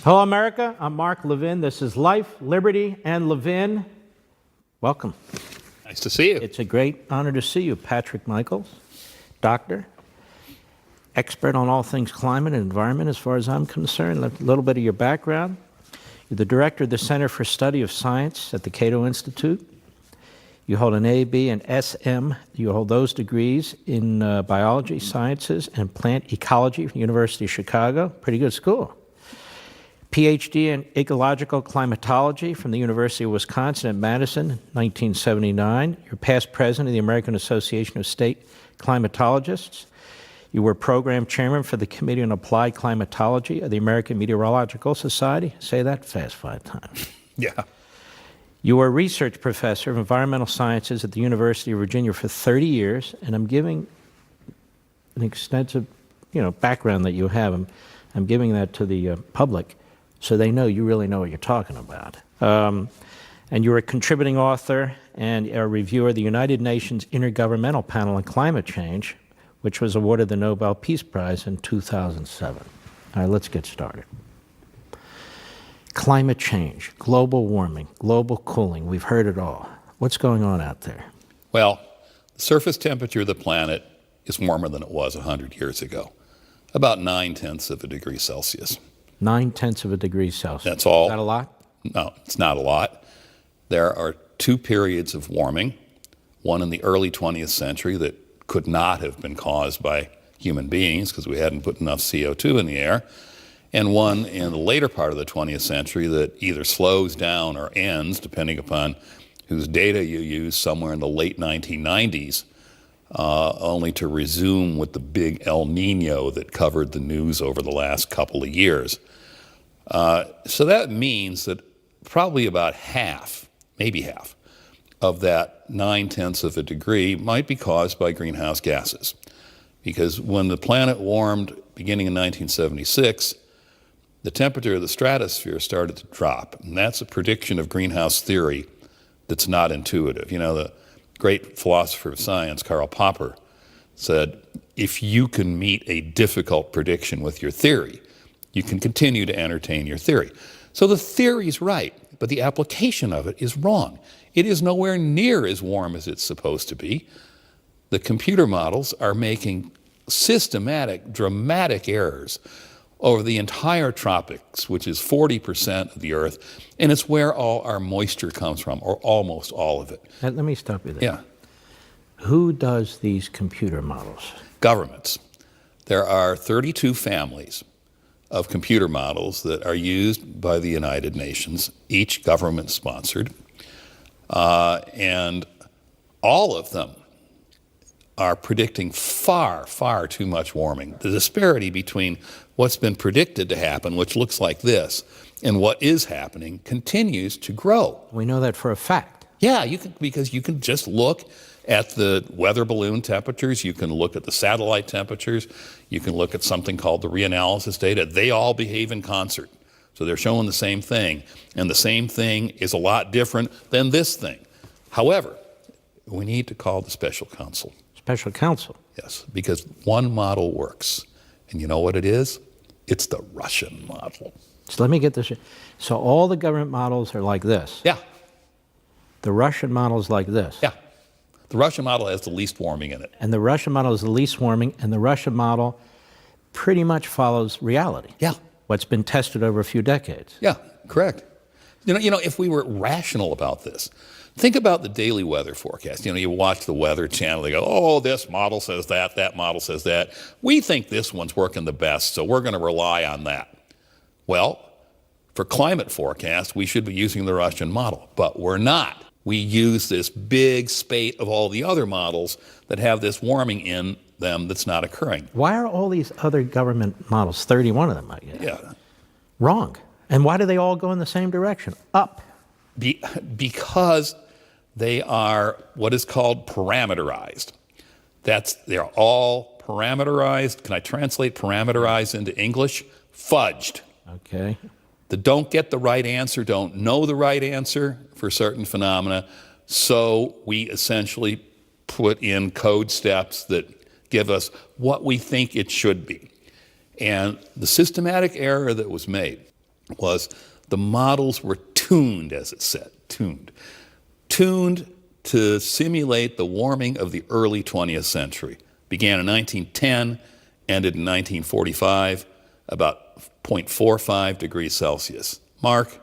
Hello, America. I'm Mark Levin. This is Life, Liberty, and Levin. Welcome. Nice to see you. It's a great honor to see you, Patrick Michaels, doctor, expert on all things climate and environment as far as I'm concerned. A little bit of your background. You're the director of the Center for Study of Science at the Cato Institute. You hold an A, B, and SM. You hold those degrees in biology, sciences, and plant ecology from the University of Chicago. Pretty good school. PhD in ecological climatology from the University of Wisconsin at Madison, 1979. You're past president of the American Association of State Climatologists. You were program chairman for the Committee on Applied Climatology of the American Meteorological Society. Say that fast 5 times. Yeah. You were a research professor of environmental sciences at the University of Virginia for 30 years, and I'm giving an extensive, background that you have. I'm giving that to the public so they know you really know what you're talking about. And you're a contributing author and a reviewer of the United Nations Intergovernmental Panel on Climate Change, which was awarded the Nobel Peace Prize in 2007. All right, let's get started. Climate change, global warming, global cooling, we've heard it all. What's going on out there? Well, the surface temperature of the planet is warmer than it was 100 years ago, about 9/10 of a degree Celsius. 9/10 of a degree Celsius. That's all. Is that a lot? No, it's not a lot. There are 2 periods of warming, one in the early 20th century that could not have been caused by human beings because we hadn't put enough CO2 in the air, and one in the later part of the 20th century that either slows down or ends, depending upon whose data you use, somewhere in the late 1990s, only to resume with the big El Nino that covered the news over the last couple of years. So that means that probably about half, maybe half, of that 9/10 of a degree might be caused by greenhouse gases. Because when the planet warmed beginning in 1976, the temperature of the stratosphere started to drop. And that's a prediction of greenhouse theory that's not intuitive. The great philosopher of science, Karl Popper, said, if you can meet a difficult prediction with your theory, you can continue to entertain your theory. So the theory's right, but the application of it is wrong. It is nowhere near as warm as it's supposed to be. The computer models are making systematic, dramatic errors over the entire tropics, which is 40% of the Earth, and it's where all our moisture comes from, or almost all of it. Let me stop you there. Yeah. Who does these computer models? Governments. There are 32 families of computer models that are used by the United Nations, each government-sponsored, and all of them are predicting far, far too much warming. The disparity between what's been predicted to happen, which looks like this, and what is happening continues to grow. We know that for a fact. Yeah, because you can just look at the weather balloon temperatures, you can look at the satellite temperatures, you can look at something called the reanalysis data. They all behave in concert. So they're showing the same thing, and the same thing is a lot different than this thing. However, we need to call the special counsel. Special counsel? Yes, because one model works. And you know what it is? It's the Russian model. So let me get this. So all the government models are like this? Yeah. The Russian model is like this? Yeah. The Russian model has the least warming in it. And the Russian model is the least warming, and the Russian model pretty much follows reality. Yeah. What's been tested over a few decades. Yeah, correct. If we were rational about this, think about the daily weather forecast. You watch the Weather Channel, they go, oh, this model says that, that model says that. We think this one's working the best, so we're going to rely on that. Well, for climate forecast, we should be using the Russian model, but we're not. We use this big spate of all the other models that have this warming in them that's not occurring. Why are all these other government models, 31 of them, I guess, Yeah. wrong? And why do they all go in the same direction, up? Because they are what is called parameterized. They're all parameterized. Can I translate parameterized into English? Fudged. Okay. The don't get the right answer, don't know the right answer for certain phenomena. So we essentially put in code steps that give us what we think it should be. And the systematic error that was made was the models were tuned, as it said, tuned to simulate the warming of the early 20th century. Began in 1910, ended in 1945, about 0.45 degrees Celsius. Mark,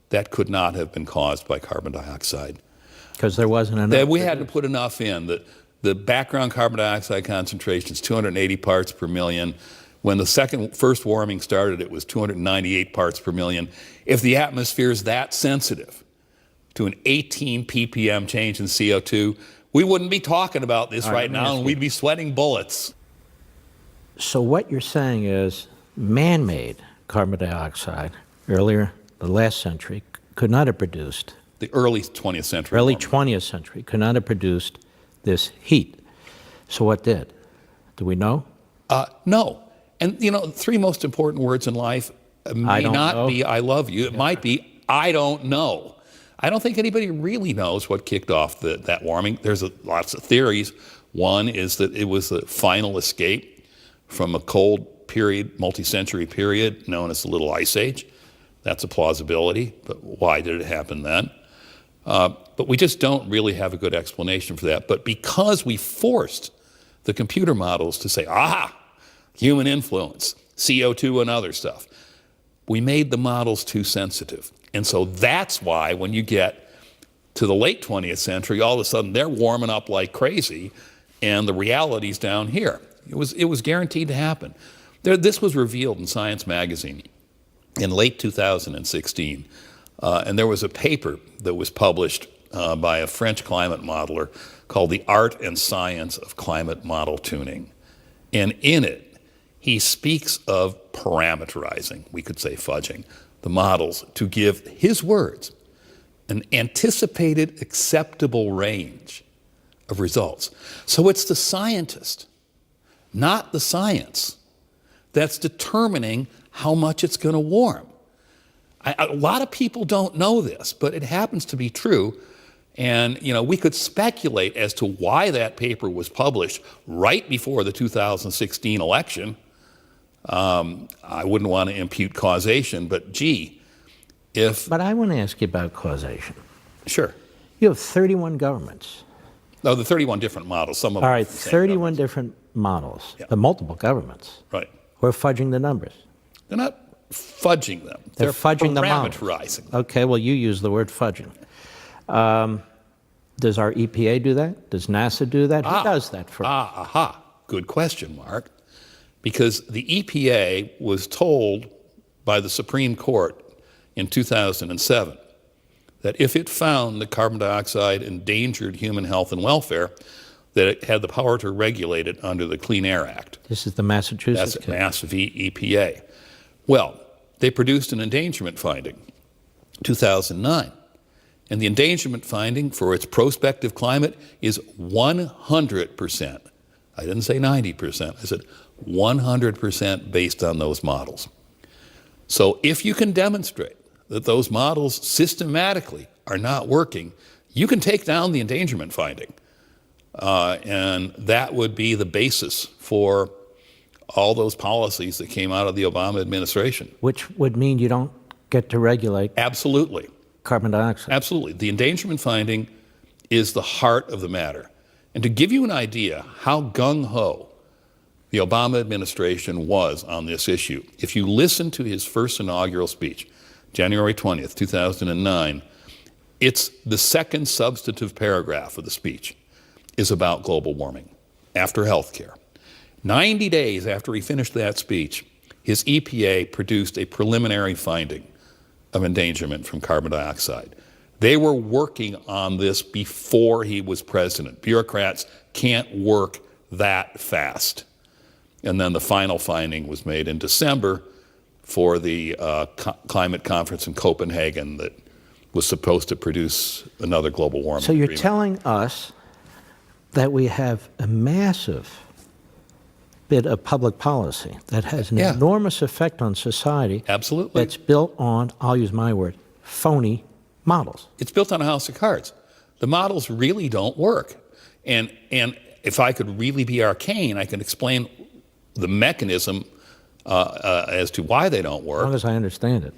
that could not have been caused by carbon dioxide. Because there wasn't enough. That we hadn't put enough in. The background carbon dioxide concentration is 280 parts per million. When the first warming started, it was 298 parts per million. If the atmosphere is that sensitive to an 18 ppm change in CO2, we wouldn't be talking about this right now, and we'd be sweating bullets. So what you're saying is man-made carbon dioxide earlier, the last century, could not have produced. The early 20th century. Early warming. 20th century could not have produced this heat. So what did? Do we know? No. And, you know, the three most important words in life may not be I love you. It might be I don't know. I don't think anybody really knows what kicked off that warming. There's lots of theories. One is that it was the final escape from a cold period, multi-century period known as the Little Ice Age. That's a plausibility, but why did it happen then? But we just don't really have a good explanation for that. But because we forced the computer models to say, human influence, CO2 and other stuff, we made the models too sensitive. And so that's why when you get to the late 20th century, all of a sudden they're warming up like crazy, and the reality's down here. It was guaranteed to happen. This was revealed in Science magazine in late 2016. And there was a paper that was published by a French climate modeler called The Art and Science of Climate Model Tuning. And in it, he speaks of parameterizing, we could say fudging, the models to give his words an anticipated acceptable range of results. So it's the scientist, not the science, that's determining how much it's going to warm. A lot of people don't know this, but it happens to be true. And, you know, we could speculate as to why that paper was published right before the 2016 election. I wouldn't want to impute causation, but gee, But I want to ask you about causation. Sure. You have 31 governments. No, the 31 different models, some of them. All right, 31 different models, but multiple governments. Right. Who are fudging the numbers. They're not fudging them. They're fudging the models. Parameterizing. Okay, well, you use the word fudging. Does our EPA do that? Does NASA do that? Who does that for us? Good question, Mark. Because the EPA was told by the Supreme Court in 2007 that if it found that carbon dioxide endangered human health and welfare, that it had the power to regulate it under the Clean Air Act. This is the Massachusetts That's case. Mass v. EPA. Well, they produced an endangerment finding, 2009. And the endangerment finding for its prospective climate is 100%. I didn't say 90%. I said 100% based on those models. So if you can demonstrate that those models systematically are not working, you can take down the endangerment finding. And that would be the basis for all those policies that came out of the Obama administration. Which would mean you don't get to regulate Absolutely. carbon dioxide. Absolutely. The endangerment finding is the heart of the matter. And to give you an idea how gung-ho the Obama administration was on this issue, if you listen to his first inaugural speech, January 20th, 2009, it's the second substantive paragraph of the speech is about global warming after healthcare. 90 days after he finished that speech, his EPA produced a preliminary finding of endangerment from carbon dioxide. They were working on this before he was president. Bureaucrats can't work that fast. And then the final finding was made in December for the climate conference in Copenhagen that was supposed to produce another global warming So you're agreement. telling us that we have a massive bit of public policy that has an enormous effect on society. Absolutely. That's built on, I'll use my word, phony models. It's built on a house of cards. The models really don't work. And if I could really be arcane, I can explain the mechanism as to why they don't work. As long as I understand it.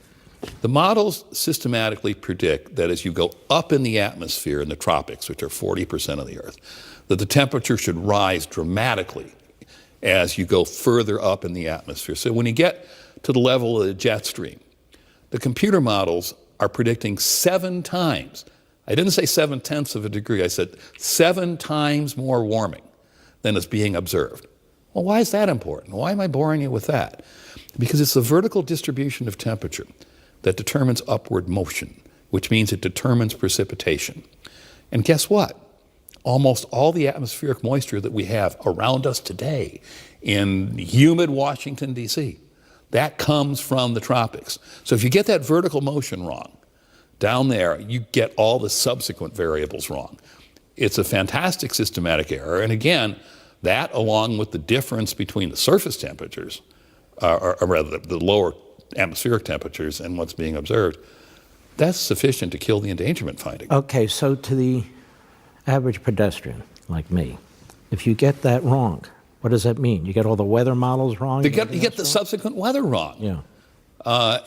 The models systematically predict that as you go up in the atmosphere in the tropics, which are 40% of the Earth, that the temperature should rise dramatically as you go further up in the atmosphere. So when you get to the level of the jet stream, the computer models are predicting 7 times. I didn't say 7/10 of a degree. I said 7 times more warming than is being observed. Well, why is that important? Why am I boring you with that? Because it's the vertical distribution of temperature that determines upward motion, which means it determines precipitation. And guess what? Almost all the atmospheric moisture that we have around us today in humid Washington, D.C., that comes from the tropics. So if you get that vertical motion wrong, down there, you get all the subsequent variables wrong. It's a fantastic systematic error. And again, that along with the difference between the surface temperatures, or rather the lower atmospheric temperatures and what's being observed, that's sufficient to kill the endangerment finding. Okay, so to the average pedestrian like me, if you get that wrong, what does that mean? You get all the weather models wrong? You get the subsequent weather wrong. Yeah.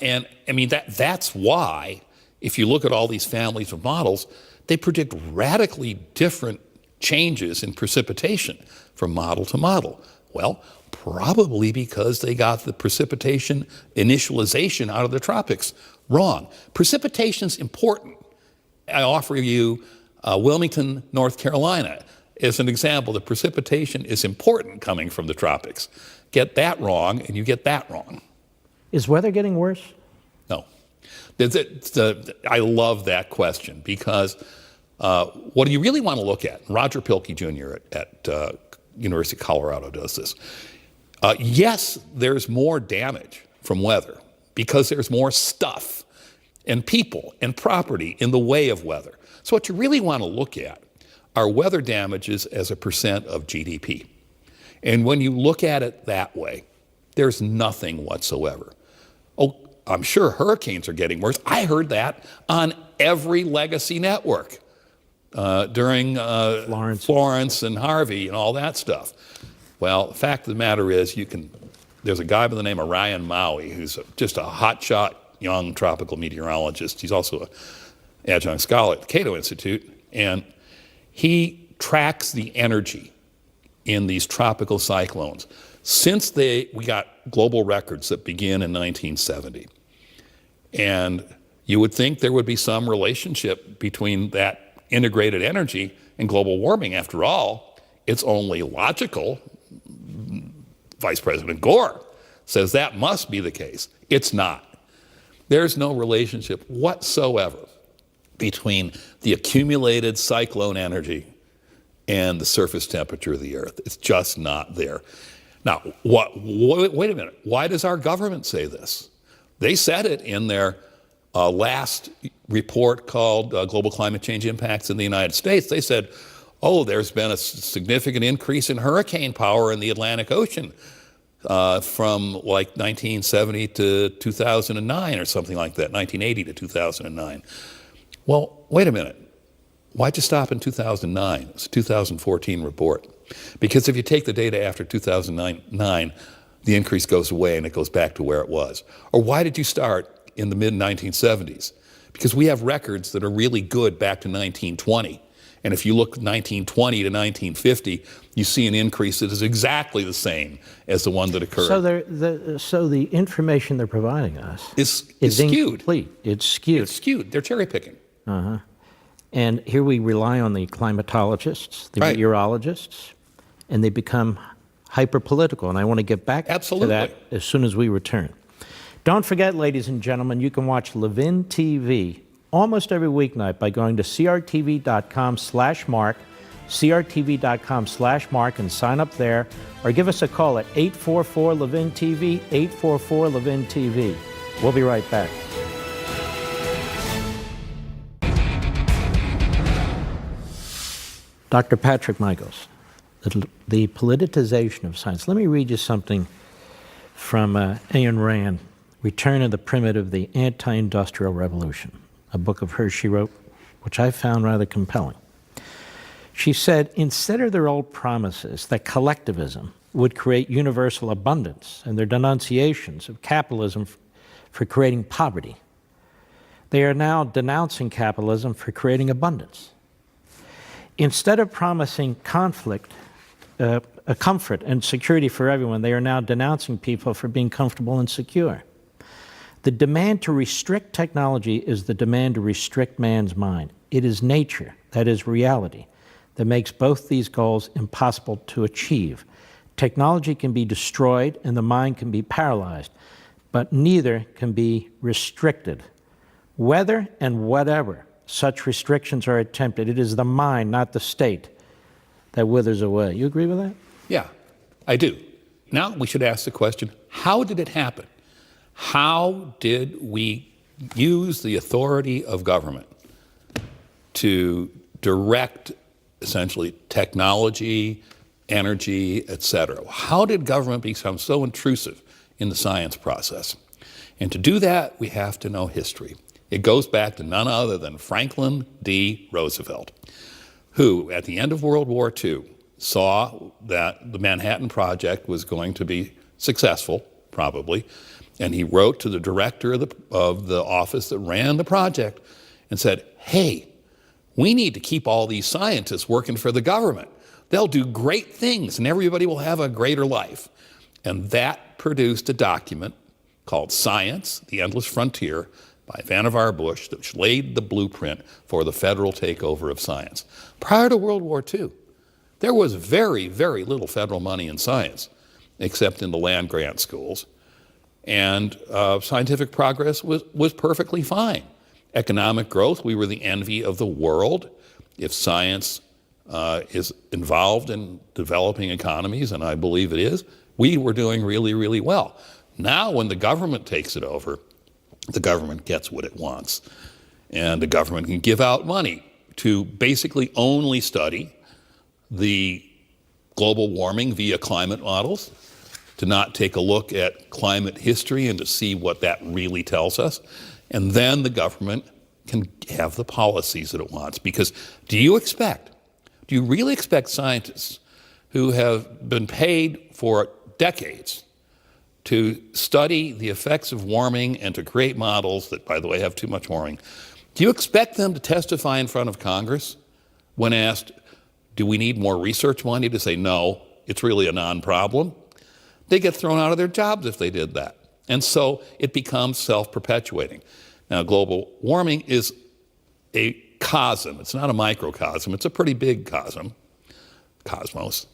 And I mean, that's why, if you look at all these families of models, they predict radically different changes in precipitation from model to model. Well, probably because they got the precipitation initialization out of the tropics wrong. Precipitation's important. I offer you Wilmington, North Carolina as an example. The precipitation is important coming from the tropics. Get that wrong, and you get that wrong. Is weather getting worse? No. I love that question because what do you really want to look at? Roger Pilkey Jr. at University of Colorado does this. Yes, there's more damage from weather because there's more stuff and people and property in the way of weather. So what you really want to look at are weather damages as a percent of GDP. And when you look at it that way, there's nothing whatsoever. Oh, I'm sure hurricanes are getting worse. I heard that on every legacy network during Florence and Harvey and all that stuff. Well, the fact of the matter is, there's a guy by the name of Ryan Maui who's just a hotshot young tropical meteorologist. He's also an adjunct scholar at the Cato Institute, and he tracks the energy in these tropical cyclones since we got global records that begin in 1970. And you would think there would be some relationship between that integrated energy and global warming. After all, it's only logical. Vice President Gore says that must be the case. It's not. There's no relationship whatsoever between the accumulated cyclone energy and the surface temperature of the Earth. It's just not there. Now, wait a minute. Why does our government say this? They said it in their last report called Global Climate Change Impacts in the United States. They said, oh, there's been a significant increase in hurricane power in the Atlantic Ocean from like 1970 to 2009 or something like that, 1980 to 2009. Well, wait a minute. Why'd you stop in 2009? It's a 2014 report. Because if you take the data after 2009, the increase goes away and it goes back to where it was. Or why did you start in the mid-1970s? Because we have records that are really good back to 1920. And if you look 1920 to 1950, you see an increase that is exactly the same as the one that occurred. So the information they're providing us is skewed. Incomplete. It's skewed. It's skewed. They're cherry picking. Uh-huh. And here we rely on the climatologists, the meteorologists, and they become hyper-political. And I want to get back to that as soon as we return. Don't forget, ladies and gentlemen, you can watch Levin TV almost every weeknight by going to crtv.com/mark, crtv.com/mark, and sign up there, or give us a call at 844-LEVIN-TV, 844-LEVIN-TV. We'll be right back. Dr. Patrick Michaels, the politicization of science. Let me read you something from Ayn Rand, Return of the Primitive, the Anti-Industrial Revolution, a book of hers she wrote, which I found rather compelling. She said, instead of their old promises that collectivism would create universal abundance and their denunciations of capitalism for creating poverty They are now denouncing capitalism for creating abundance. Instead of promising a comfort and security for everyone, they are now denouncing people for being comfortable and secure. The demand to restrict technology is the demand to restrict man's mind. It is nature, that is reality, that makes both these goals impossible to achieve. Technology can be destroyed and the mind can be paralyzed, but neither can be restricted. Whether and whatever such restrictions are attempted, it is the mind, not the state, that withers away. You agree with that? Yeah, I do. Now we should ask the question, how did it happen? How did we use the authority of government to direct essentially technology, energy, et cetera? How did government become so intrusive in the science process? And to do that, we have to know history. It goes back to none other than Franklin D. Roosevelt, who, at the end of World War II, saw that the Manhattan Project was going to be successful, probably, and he wrote to the director of the office that ran the project and said, hey, we need to keep all these scientists working for the government. They'll do great things and everybody will have a greater life. And that produced a document called Science, the Endless Frontier, by Vannevar Bush, which laid the blueprint for the federal takeover of science. Prior to World War II, there was very, very little federal money in science, except in the land-grant schools. And scientific progress was perfectly fine. Economic growth, we were the envy of the world. If science is involved in developing economies, and I believe it is, we were doing really, really well. Now, when the government takes it over, the government gets what it wants. And the government can give out money to basically only study the global warming via climate models, to not take a look at climate history and to see what that really tells us. And then the government can have the policies that it wants. Because do you really expect scientists who have been paid for decades to study the effects of warming and to create models that, by the way, have too much warming, do you expect them to testify in front of Congress when asked, do we need more research money, to say, no, it's really a non-problem? They get thrown out of their jobs if they did that. And so it becomes self-perpetuating. Now, global warming is a cosm. It's not a microcosm. It's a pretty big cosmos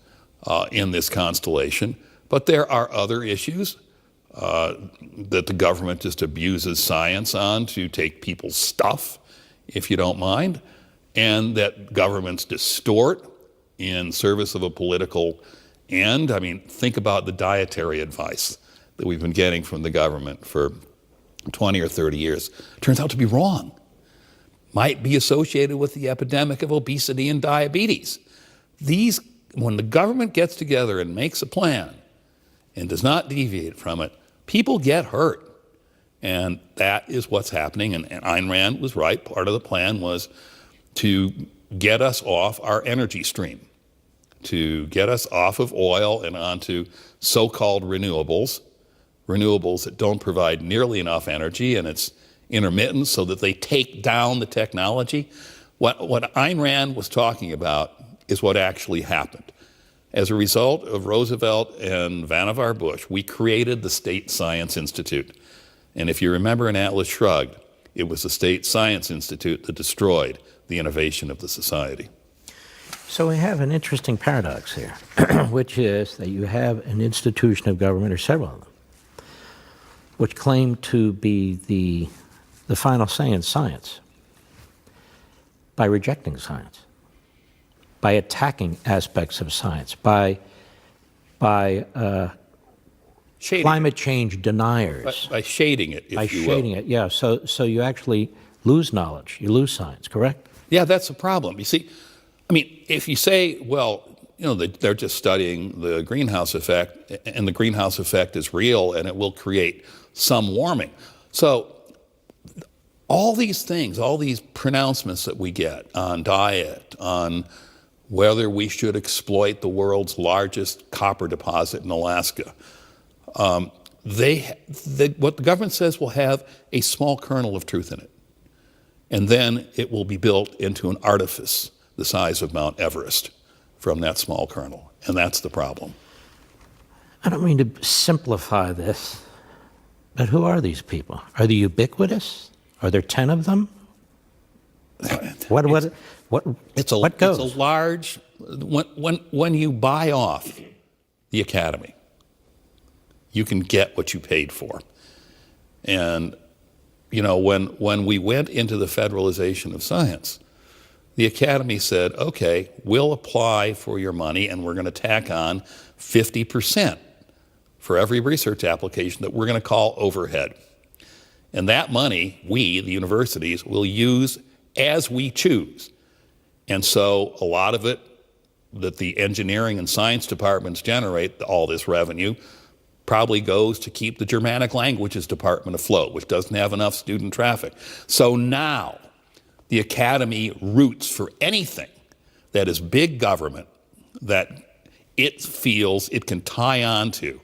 in this constellation. But there are other issues that the government just abuses science on to take people's stuff, if you don't mind, and that governments distort in service of a political end. I mean, think about the dietary advice that we've been getting from the government for 20 or 30 years. Turns out to be wrong. Might be associated with the epidemic of obesity and diabetes. When the government gets together and makes a plan and does not deviate from it, people get hurt. And that is what's happening. And Ayn Rand was right. Part of the plan was to get us off our energy stream, to get us off of oil and onto so-called renewables that don't provide nearly enough energy, and it's intermittent so that they take down the technology. What Ayn Rand was talking about is what actually happened. As a result of Roosevelt and Vannevar Bush, we created the State Science Institute. And if you remember in Atlas Shrugged, it was the State Science Institute that destroyed the innovation of the society. So we have an interesting paradox here, which is that you have an institution of government, or several of them, which claim to be the final say in science by rejecting science, by attacking aspects of science, by climate change deniers. By shading it, if you will. By shading it, yeah. So you actually lose knowledge, you lose science, correct? Yeah, that's a problem. You see, I mean, if you say, well, you know, they're just studying the greenhouse effect, and the greenhouse effect is real and it will create some warming. So all these things, all these pronouncements that we get on diet, on whether we should exploit the world's largest copper deposit in Alaska, what the government says will have a small kernel of truth in it. And then it will be built into an artifice the size of Mount Everest from that small kernel. And that's the problem. I don't mean to simplify this, but who are these people? Are they ubiquitous? Are there 10 of them? What goes? It's a large, when you buy off the academy, you can get what you paid for. And, you know, when we went into the federalization of science, the academy said, okay, we'll apply for your money and we're going to tack on 50% for every research application that we're going to call overhead. And that money, we, the universities, will use as we choose. And so a lot of it that the engineering and science departments generate, all this revenue, probably goes to keep the Germanic languages department afloat, which doesn't have enough student traffic. So now the academy roots for anything that is big government that it feels it can tie on to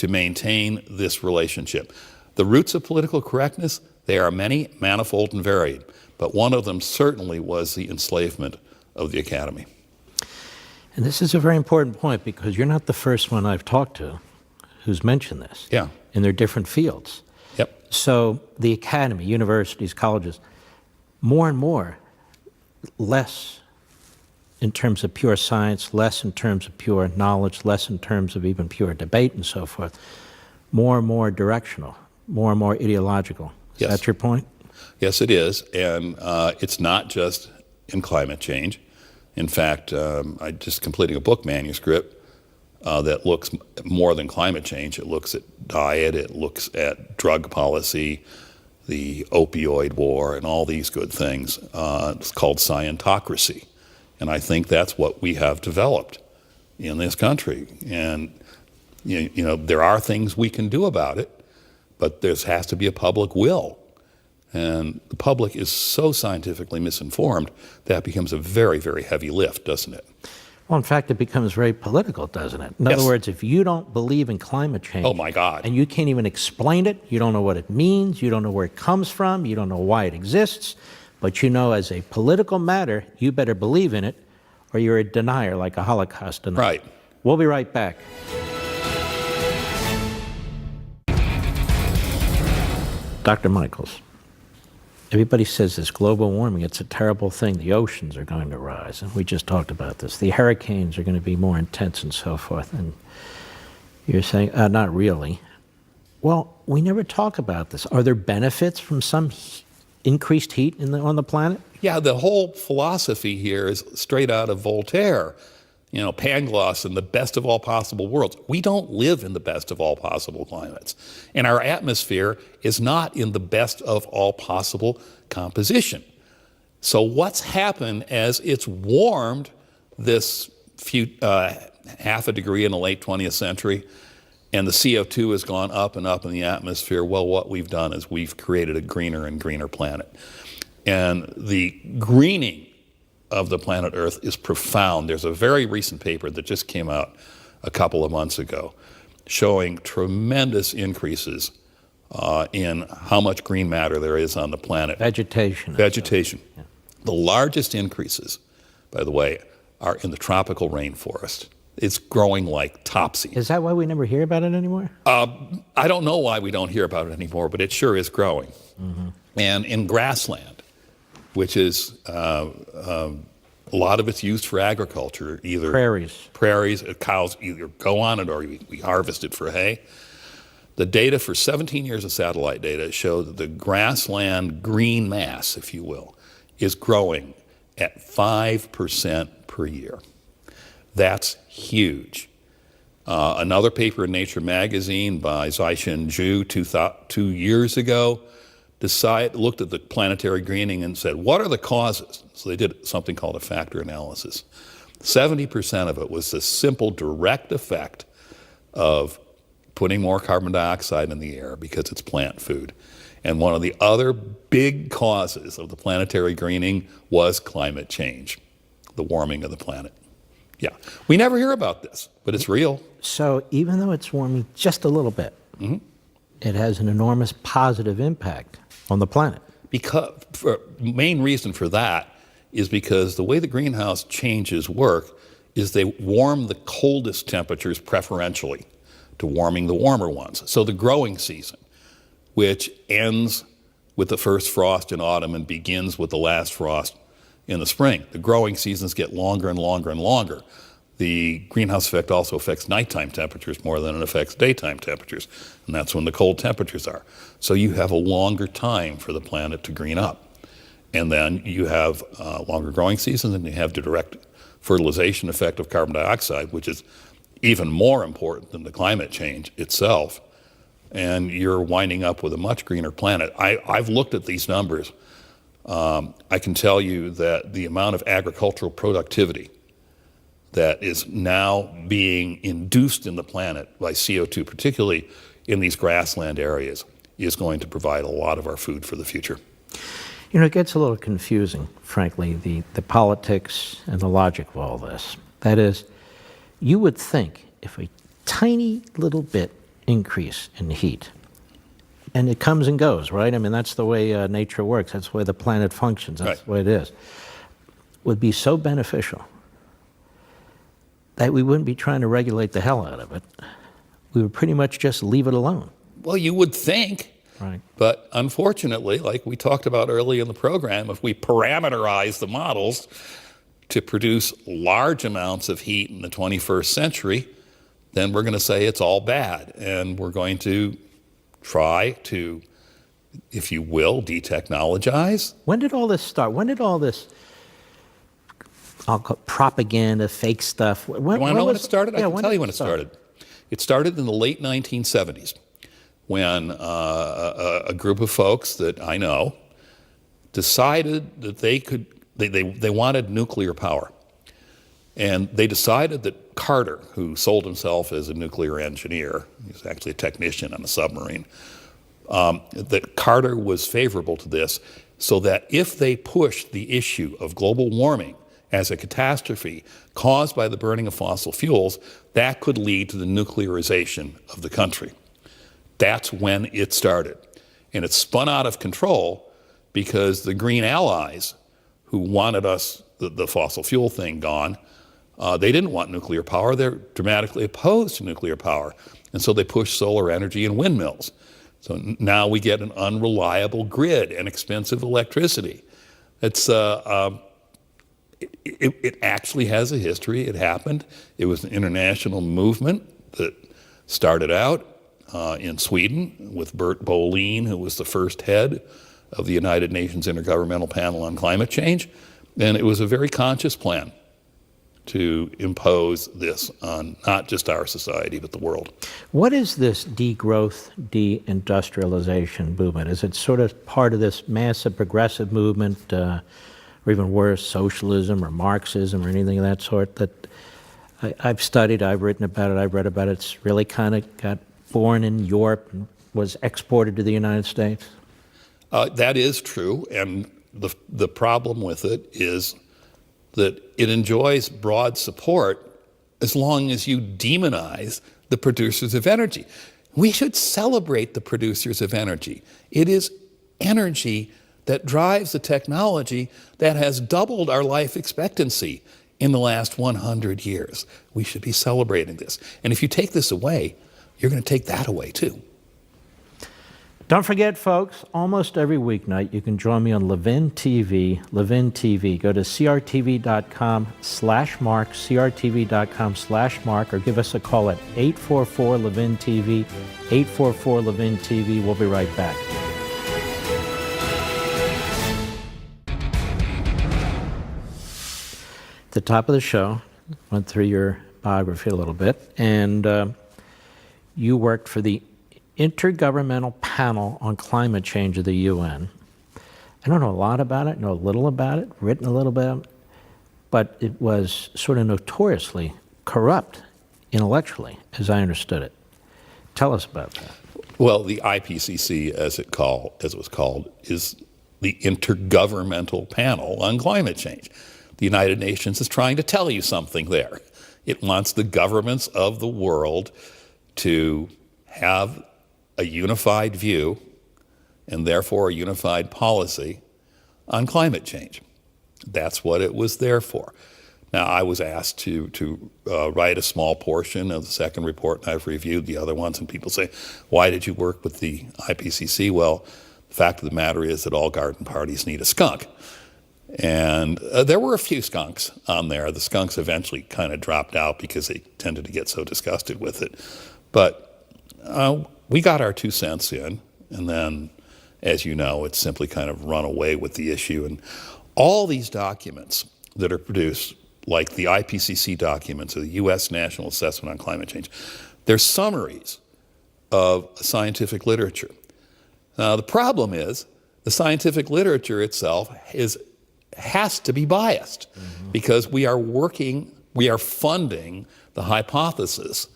maintain this relationship. The roots of political correctness, they are many, manifold, and varied, but one of them certainly was the enslavement of the academy. And this is a very important point because you're not the first one I've talked to who's mentioned this. Yeah. In their different fields. Yep. So the academy, universities, colleges, more and more, less in terms of pure science, less in terms of pure knowledge, less in terms of even pure debate and so forth, more and more directional, more and more ideological. Is Yes. that your point? Yes, it is. And it's not just in climate change. In fact, I'm just completing a book manuscript that looks more than climate change. It looks at diet, it looks at drug policy, the opioid war, and all these good things. It's called scientocracy. And I think that's what we have developed in this country. And you know, there are things we can do about it, but there has to be a public will. And the public is so scientifically misinformed that becomes a very, very heavy lift, doesn't it? Well, in fact, it becomes very political, doesn't it? In Yes. other words, if you don't believe in climate change, Oh, my God. and you can't even explain it, you don't know what it means, you don't know where it comes from, you don't know why it exists, but you know as a political matter, you better believe in it, or you're a denier, like a Holocaust denier. Right. We'll be right back. Dr. Michaels, everybody says this global warming, it's a terrible thing. The oceans are going to rise, and we just talked about this. The hurricanes are going to be more intense and so forth. And you're saying, not really. Well, we never talk about this. Are there benefits from some increased heat on the planet? Yeah, the whole philosophy here is straight out of Voltaire. You know, Pangloss and the best of all possible worlds. We don't live in the best of all possible climates. And our atmosphere is not in the best of all possible composition. So what's happened as it's warmed this half a degree in the late 20th century, and the CO2 has gone up and up in the atmosphere, well, what we've done is we've created a greener and greener planet. And the greening of the planet Earth is profound. There's a very recent paper that just came out a couple of months ago showing tremendous increases in how much green matter there is on the planet. Vegetation. Vegetation. Yeah. The largest increases, by the way, are in the tropical rainforest. It's growing like topsy. Is that why we never hear about it anymore? I don't know why we don't hear about it anymore, but it sure is growing. Mm-hmm. And in grassland, which is a lot of it's used for agriculture, either prairies, cows either go on it or we harvest it for hay. The data for 17 years of satellite data show that the grassland green mass, if you will, is growing at 5% per year. That's huge. Another paper in Nature magazine by Zhaixin Zhu 2 years ago looked at the planetary greening and said, what are the causes? So they did something called a factor analysis. 70% of it was the simple direct effect of putting more carbon dioxide in the air because it's plant food. And one of the other big causes of the planetary greening was climate change, the warming of the planet. Yeah, we never hear about this, but it's real. So even though it's warming just a little bit, it has an enormous positive impact on the planet. Main reason for that is because the way the greenhouse changes work is they warm the coldest temperatures preferentially to warming the warmer ones. So the growing season, which ends with the first frost in autumn and begins with the last frost in the spring, the growing seasons get longer and longer and longer. The greenhouse effect also affects nighttime temperatures more than it affects daytime temperatures, and that's when the cold temperatures are. So you have a longer time for the planet to green up. And then you have longer growing seasons, and you have the direct fertilization effect of carbon dioxide, which is even more important than the climate change itself. And you're winding up with a much greener planet. I've looked at these numbers. I can tell you that the amount of agricultural productivity that is now being induced in the planet by CO2, particularly in these grassland areas, is going to provide a lot of our food for the future. You know, it gets a little confusing, frankly, the politics and the logic of all this. That is, you would think if a tiny little bit increase in heat, and it comes and goes, right? I mean, that's the way nature works. That's the way the planet functions. That's the way it is. Would be so beneficial that we wouldn't be trying to regulate the hell out of it. We would pretty much just leave it alone. Well, you would think. Right. But unfortunately, like we talked about early in the program, if we parameterize the models to produce large amounts of heat in the 21st century, then we're going to say it's all bad. And we're going to try to, if you will, detechnologize. When did all this start? When did all this, I'll call it propaganda, fake stuff? You want to know when it started? I can tell you when it started. It started in the late 1970s. When a group of folks that I know decided that they wanted nuclear power. And they decided that Carter, who sold himself as a nuclear engineer, he was actually a technician on a submarine, that Carter was favorable to this, so that if they pushed the issue of global warming as a catastrophe caused by the burning of fossil fuels, that could lead to the nuclearization of the country. That's when it started. And it spun out of control because the Green Allies, who wanted us, the fossil fuel thing gone, they didn't want nuclear power. They're dramatically opposed to nuclear power. And so they pushed solar energy and windmills. So now we get an unreliable grid and expensive electricity. It actually has a history. It happened. It was an international movement that started out in Sweden with Bert Bolin, who was the first head of the United Nations Intergovernmental Panel on Climate Change. And it was a very conscious plan to impose this on not just our society, but the world. What is this degrowth, deindustrialization movement? Is it sort of part of this massive progressive movement, or even worse, socialism or Marxism or anything of that sort that I've studied, I've written about it, I've read about it? It's really kind of got born in Europe and was exported to the United States? That is true, and the problem with it is that it enjoys broad support as long as you demonize the producers of energy. We should celebrate the producers of energy. It is energy that drives the technology that has doubled our life expectancy in the last 100 years. We should be celebrating this. And if you take this away, you're going to take that away too. Don't forget, folks, almost every weeknight you can join me on Levin TV. Levin TV. Go to crtv.com/mark, crtv.com/mark, or give us a call at 844-LEVIN-TV, 844-LEVIN-TV. We'll be right back. At the top of the show, went through your biography a little bit, and you worked for the Intergovernmental Panel on Climate Change of the UN. I don't know a lot about it, know a little about it, written a little bit, but it was sort of notoriously corrupt intellectually, as I understood it. Tell us about that. Well, the IPCC, as it was called, is the Intergovernmental Panel on Climate Change. The United Nations is trying to tell you something there. It wants the governments of the world to have a unified view and therefore a unified policy on climate change. That's what it was there for. Now, I was asked to write a small portion of the second report, and I've reviewed the other ones, and people say, why did you work with the IPCC? Well, the fact of the matter is that all garden parties need a skunk. And there were a few skunks on there. The skunks eventually kind of dropped out because they tended to get so disgusted with it. But we got our 2 cents in, and then, as you know, it's simply kind of run away with the issue. And all these documents that are produced, like the IPCC documents or the U.S. National Assessment on Climate Change, they're summaries of scientific literature. Now, the problem is the scientific literature itself has to be biased because we are funding the hypothesis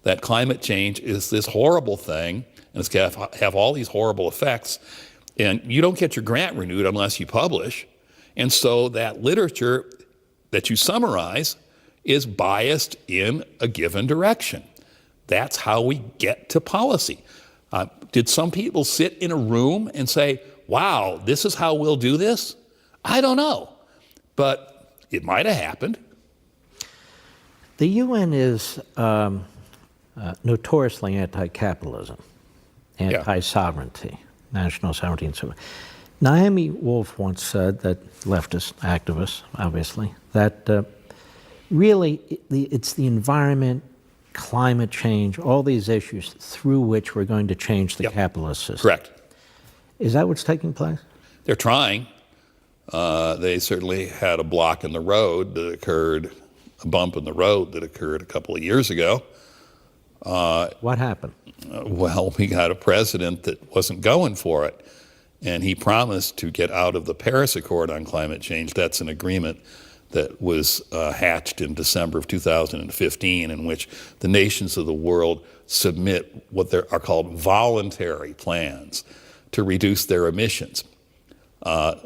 that climate change is this horrible thing and it's going to have all these horrible effects, and you don't get your grant renewed unless you publish. And so that literature that you summarize is biased in a given direction. That's how we get to policy. Did some people sit in a room and say, wow, this is how we'll do this? I don't know, but it might have happened. The UN is notoriously anti-capitalism, anti-sovereignty, national sovereignty, and so on. Naomi Wolf once said, that leftist activist, obviously, that really it's the environment, climate change, all these issues through which we're going to change the capitalist system. Correct. Is that what's taking place? They're trying. They certainly had a block in the road that occurred, a bump in the road that occurred a couple of years ago. What happened? Well, we got a president that wasn't going for it, and he promised to get out of the Paris Accord on climate change. That's an agreement that was hatched in December of 2015, in which the nations of the world submit what are called voluntary plans to reduce their emissions.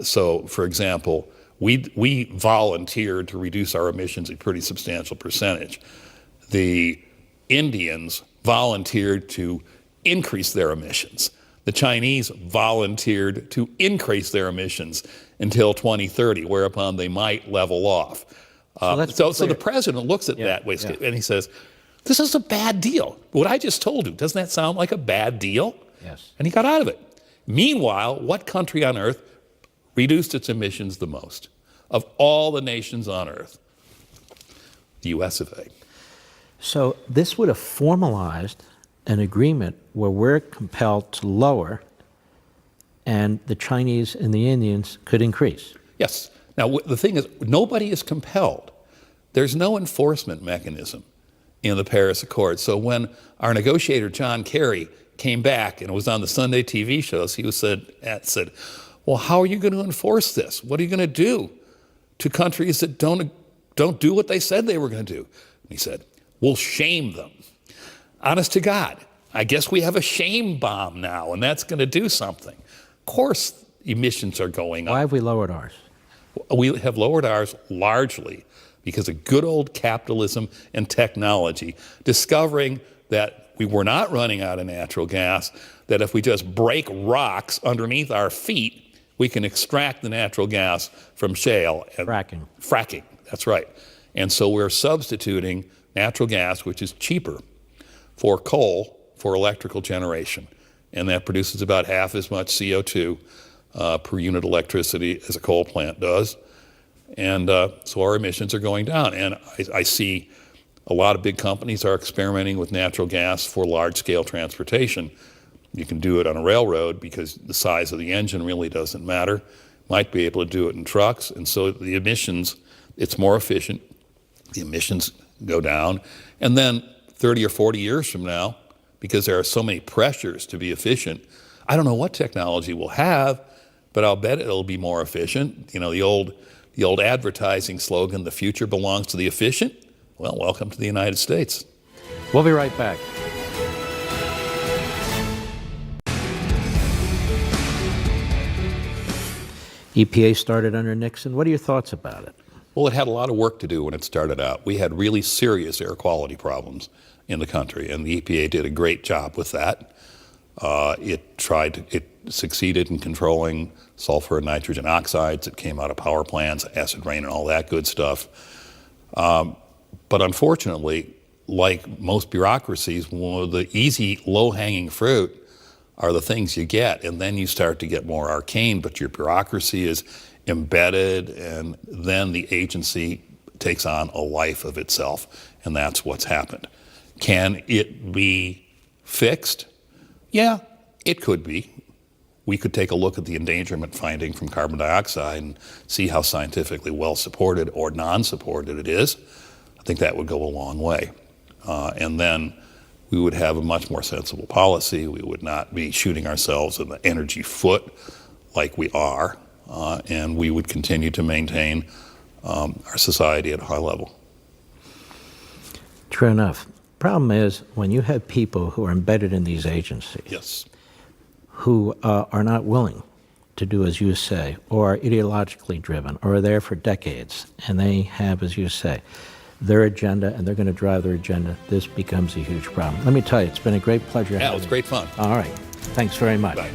So, for example, we volunteered to reduce our emissions a pretty substantial percentage. The Indians volunteered to increase their emissions. The Chinese volunteered to increase their emissions until 2030, whereupon they might level off. So the president looks at that way and he says, this is a bad deal. What I just told you, doesn't that sound like a bad deal? Yes. And he got out of it. Meanwhile, what country on earth reduced its emissions the most of all the nations on earth? The US of A. So this would have formalized an agreement where we're compelled to lower and the Chinese and the Indians could increase. Yes. Now, the thing is, nobody is compelled. There's no enforcement mechanism in the Paris Accord. So when our negotiator, John Kerry, came back and it was on the Sunday TV shows, he said, well, how are you going to enforce this? What are you going to do to countries that don't do what they said they were going to do? And he said, we'll shame them. Honest to God, I guess we have a shame bomb now, and that's going to do something. Of course, emissions are going up. Why have we lowered ours? We have lowered ours largely because of good old capitalism and technology, discovering that we were not running out of natural gas, that if we just break rocks underneath our feet, we can extract the natural gas from shale. Fracking, that's right. And so we're substituting natural gas, which is cheaper, for coal for electrical generation. And that produces about half as much CO2 per unit electricity as a coal plant does. And so our emissions are going down. And I see a lot of big companies are experimenting with natural gas for large-scale transportation. You can do it on a railroad because the size of the engine really doesn't matter. Might be able to do it in trucks. And so the emissions, it's more efficient. The emissions go down. And then 30 or 40 years from now, because there are so many pressures to be efficient, I don't know what technology we'll have, but I'll bet it'll be more efficient. You know, the old advertising slogan, the future belongs to the efficient. Well, welcome to the United States. We'll be right back. EPA started under Nixon. What are your thoughts about it? Well, it had a lot of work to do when it started out. We had really serious air quality problems in the country, and the EPA did a great job with that. It succeeded in controlling sulfur and nitrogen oxides that came out of power plants, acid rain, and all that good stuff. But unfortunately, like most bureaucracies, one of the easy, low-hanging fruit are the things you get, and then you start to get more arcane, but your bureaucracy is embedded, and then the agency takes on a life of itself, and that's what's happened. Can it be fixed? Yeah, it could be. We could take a look at the endangerment finding from carbon dioxide and see how scientifically well supported or non-supported it is. I think that would go a long way. And then we would have a much more sensible policy. We would not be shooting ourselves in the energy foot like we are, and we would continue to maintain our society at a high level. True enough. Problem is, when you have people who are embedded in these agencies, Yes. who are not willing to do as you say, or are ideologically driven, or are there for decades, and they have, as you say, their agenda, and they're going to drive their agenda, this becomes a huge problem. Let me tell you, it's been a great pleasure. Yeah, it was great fun. All right. Thanks very much. Bye.